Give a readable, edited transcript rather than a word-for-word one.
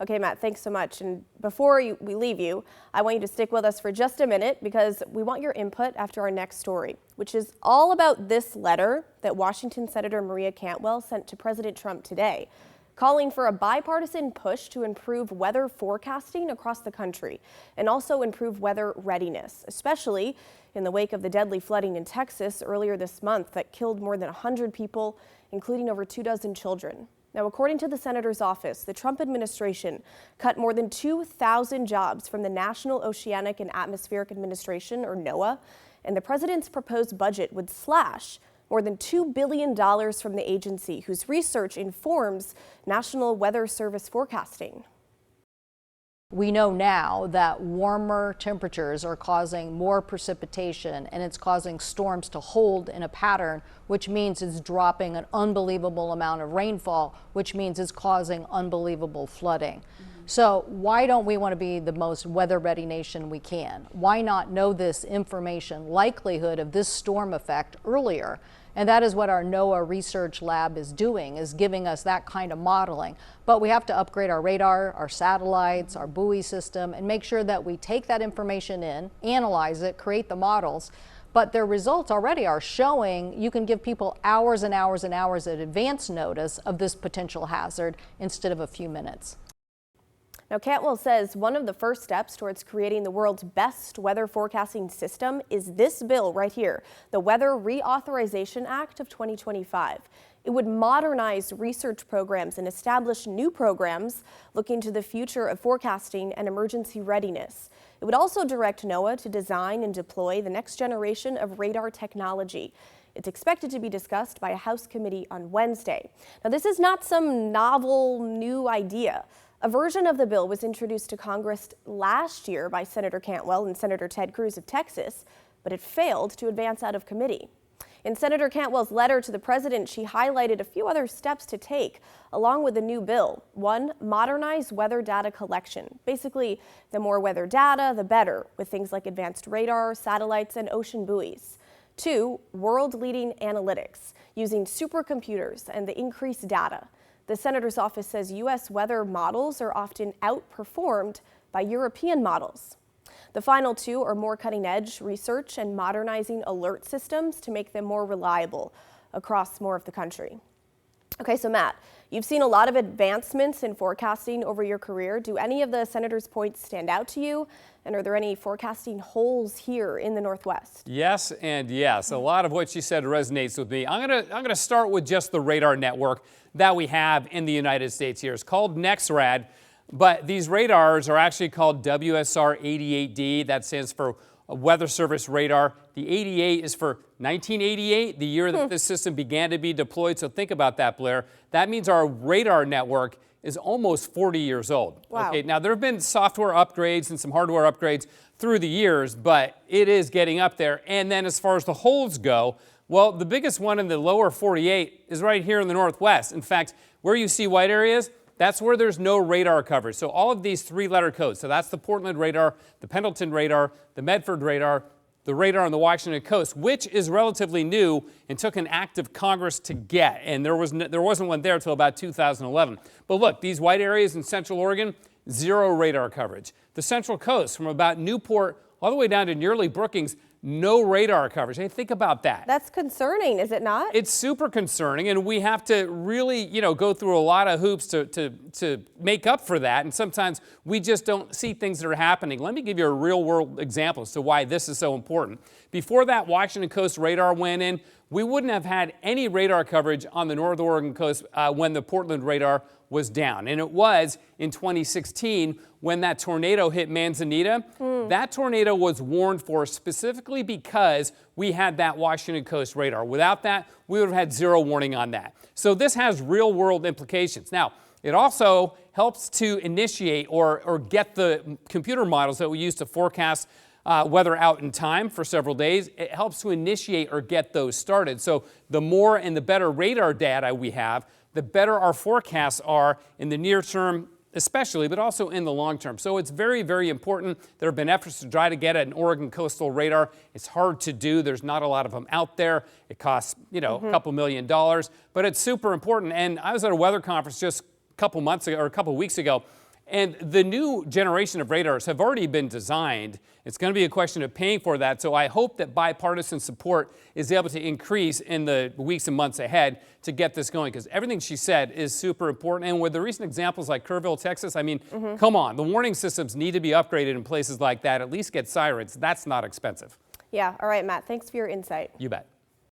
Okay, Matt, thanks so much. And before we leave you, I want you to stick with us for just a minute because we want your input after our next story, which is all about this letter that Washington Senator Maria Cantwell sent to President Trump today, calling for a bipartisan push to improve weather forecasting across the country and also improve weather readiness, especially in the wake of the deadly flooding in Texas earlier this month that killed more than 100 people, including over 24 children. Now, according to the senator's office, the Trump administration cut more than 2,000 jobs from the National Oceanic and Atmospheric Administration, or NOAA, and the president's proposed budget would slash more than $2 billion from the agency, whose research informs National Weather Service forecasting. We know now that warmer temperatures are causing more precipitation, and it's causing storms to hold in a pattern, which means it's dropping an unbelievable amount of rainfall, which means it's causing unbelievable flooding. So why don't we want to be the most weather-ready nation we can? Why not know this information, likelihood of this storm effect earlier? And that is what our NOAA research lab is doing, is giving us that kind of modeling. But we have to upgrade our radar, our satellites, our buoy system, and make sure that we take that information in, analyze it, create the models. But their results already are showing you can give people hours and hours and hours of advance notice of this potential hazard instead of a few minutes. Now, Cantwell says one of the first steps towards creating the world's best weather forecasting system is this bill right here, the Weather Reauthorization Act of 2025. It would modernize research programs and establish new programs looking to the future of forecasting and emergency readiness. It would also direct NOAA to design and deploy the next generation of radar technology. It's expected to be discussed by a House committee on Wednesday. Now, this is not some novel new idea. A version of the bill was introduced to Congress last year by Senator Cantwell and Senator Ted Cruz of Texas, but it failed to advance out of committee. In Senator Cantwell's letter to the president, she highlighted a few other steps to take along with the new bill. One, modernize weather data collection. Basically, the more weather data, the better, with things like advanced radar, satellites, and ocean buoys. Two, world-leading analytics, using supercomputers and the increased data. The senator's office says U.S. weather models are often outperformed by European models. The final two are more cutting-edge research and modernizing alert systems to make them more reliable across more of the country. Okay, so Matt, you've seen a lot of advancements in forecasting over your career. Do any of the senator's points stand out to you? And are there any forecasting holes here in the Northwest? Yes and yes. A lot of what she said resonates with me. I'm gonna start with just the radar network that we have in the United States here. It's called NEXRAD, but these radars are actually called WSR-88D. That stands for Weather Service Radar. The 88 is for 1988, the year that this system began to be deployed. So think about that, Blair. That means our radar network is almost 40 years old. Wow. Okay, now there have been software upgrades and some hardware upgrades through the years, but it is getting up there. And then as far as the holes go, well, the biggest one in the lower 48 is right here in the Northwest. In fact, where you see white areas, that's where there's no radar coverage. So all of these three-letter codes, so that's the Portland radar, the Pendleton radar, the Medford radar, the radar on the Washington coast, which is relatively new and took an act of Congress to get. And there wasn't one there until about 2011. But look, these white areas in Central Oregon, zero radar coverage. The Central Coast, from about Newport all the way down to nearly Brookings, no radar coverage. Hey, think about that. That's concerning, is it not? It's super concerning, and we have to really, go through a lot of hoops to make up for that, and sometimes we just don't see things that are happening. Let me give you a real-world example as to why this is so important. Before that Washington coast radar went in, we wouldn't have had any radar coverage on the North Oregon coast when the Portland radar was down. And it was in 2016 when that tornado hit Manzanita. That tornado was warned for specifically because we had that Washington coast radar. Without that, we would have had zero warning on that. So this has real world implications. Now, it also helps to initiate or get the computer models that we use to forecast weather out in time for several days. It helps to initiate or get those started. So the more and the better radar data we have, the better our forecasts are in the near term especially, but also in the long term. So it's very, very important. There have been efforts to try to get an Oregon coastal radar. It's hard to do. There's not a lot of them out there. It costs, a couple $1 million, but it's super important. And I was at a weather conference just a couple months ago or a couple weeks ago, And the new generation of radars have already been designed. It's going to be a question of paying for that. So I hope that bipartisan support is able to increase in the weeks and months ahead to get this going, because everything she said is super important. And with the recent examples like Kerrville, Texas, I mean, come on, the warning systems need to be upgraded in places like that. At least get sirens. That's not expensive. Yeah. All right, Matt. Thanks for your insight. You bet.